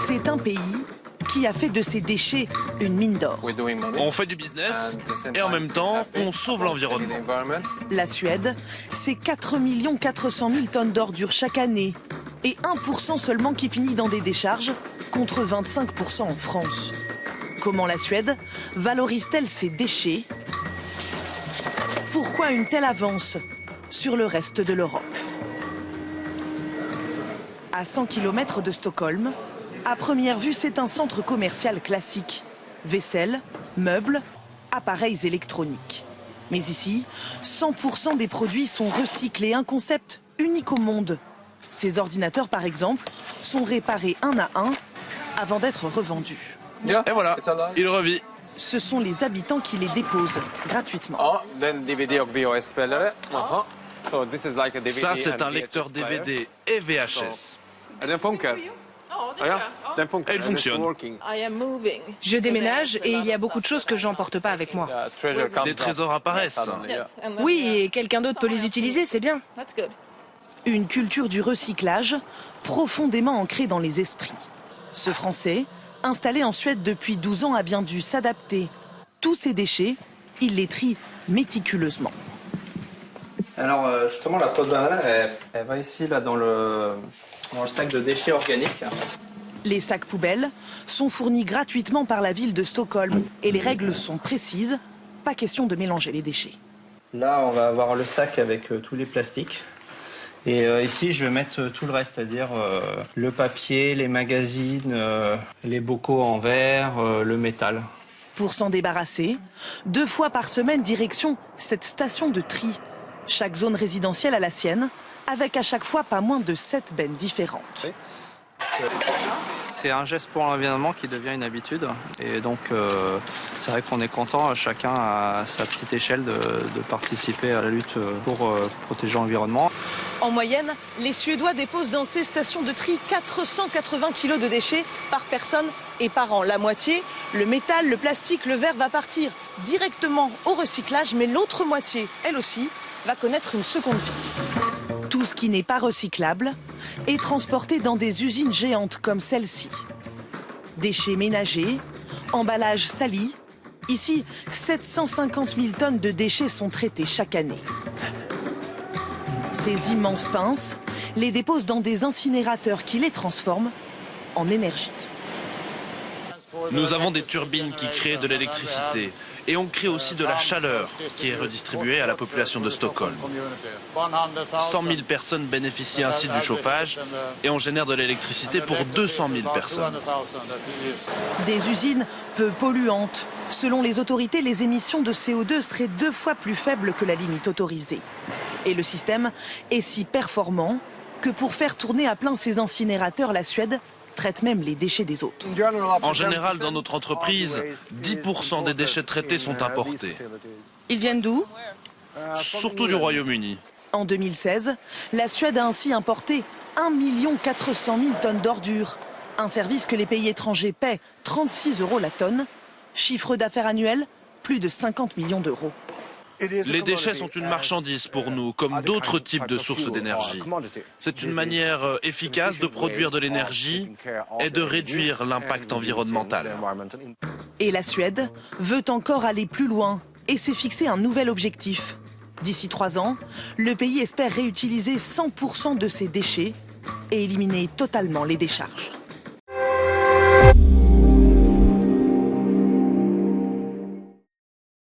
C'est un pays qui a fait de ses déchets une mine d'or. On fait du business et en même temps, on sauve l'environnement. La Suède, c'est 4 400 000 tonnes d'ordures chaque année et 1% seulement qui finit dans des décharges contre 25% en France. Comment la Suède valorise-t-elle ses déchets? Pourquoi une telle avance sur le reste de l'Europe? À 100 km de Stockholm, à première vue, c'est un centre commercial classique. Vaisselle, meubles, appareils électroniques. Mais ici, 100% des produits sont recyclés, un concept unique au monde. Ces ordinateurs, par exemple, sont réparés un à un avant d'être revendus. Et voilà, il revit. Ce sont les habitants qui les déposent gratuitement. Ça, c'est un lecteur DVD et VHS. Et il fonctionne. Je déménage et il y a beaucoup de choses que je n'emporte pas avec moi. Des trésors apparaissent. Oui, et quelqu'un d'autre peut les utiliser, c'est bien. Une culture du recyclage profondément ancrée dans les esprits. Ce Français, installé en Suède depuis 12 ans, a bien dû s'adapter. Tous ces déchets, il les trie méticuleusement. Alors justement, la pote banane, elle va ici là, dans le sac de déchets organiques. Les sacs poubelles sont fournis gratuitement par la ville de Stockholm et les règles sont précises. Pas question de mélanger les déchets. Là, on va avoir le sac avec tous les plastiques. Et ici, je vais mettre tout le reste, c'est-à-dire le papier, les magazines, les bocaux en verre, le métal. Pour s'en débarrasser, 2 fois par semaine, direction cette station de tri. Chaque zone résidentielle a la sienne, avec à chaque fois pas moins de 7 bennes différentes. C'est un geste pour l'environnement qui devient une habitude. Et donc, c'est vrai qu'on est content, chacun à sa petite échelle, de participer à la lutte pour protéger l'environnement. En moyenne, les Suédois déposent dans ces stations de tri 480 kg de déchets par personne et par an. La moitié, le métal, le plastique, le verre va partir directement au recyclage, mais l'autre moitié, elle aussi, va connaître une seconde vie. Tout ce qui n'est pas recyclable est transporté dans des usines géantes comme celle-ci. Déchets ménagers, emballages salis. Ici, 750 000 tonnes de déchets sont traités chaque année. Ces immenses pinces les déposent dans des incinérateurs qui les transforment en énergie. Nous avons des turbines qui créent de l'électricité. Et on crée aussi de la chaleur qui est redistribuée à la population de Stockholm. 100 000 personnes bénéficient ainsi du chauffage et on génère de l'électricité pour 200 000 personnes. Des usines peu polluantes. Selon les autorités, les émissions de CO2 seraient 2 fois plus faibles que la limite autorisée. Et le système est si performant que pour faire tourner à plein ces incinérateurs, la Suède traite même les déchets des autres. En général, dans notre entreprise, 10% des déchets traités sont importés. Ils viennent d'où? Surtout du Royaume-Uni. En 2016, la Suède a ainsi importé 1 400 000 tonnes d'ordures. Un service que les pays étrangers paient 36 € la tonne. Chiffre d'affaires annuel, plus de 50 millions d'euros. Les déchets sont une marchandise pour nous, comme d'autres types de sources d'énergie. C'est une manière efficace de produire de l'énergie et de réduire l'impact environnemental. Et la Suède veut encore aller plus loin et s'est fixé un nouvel objectif. D'ici 3 ans, le pays espère réutiliser 100% de ses déchets et éliminer totalement les décharges.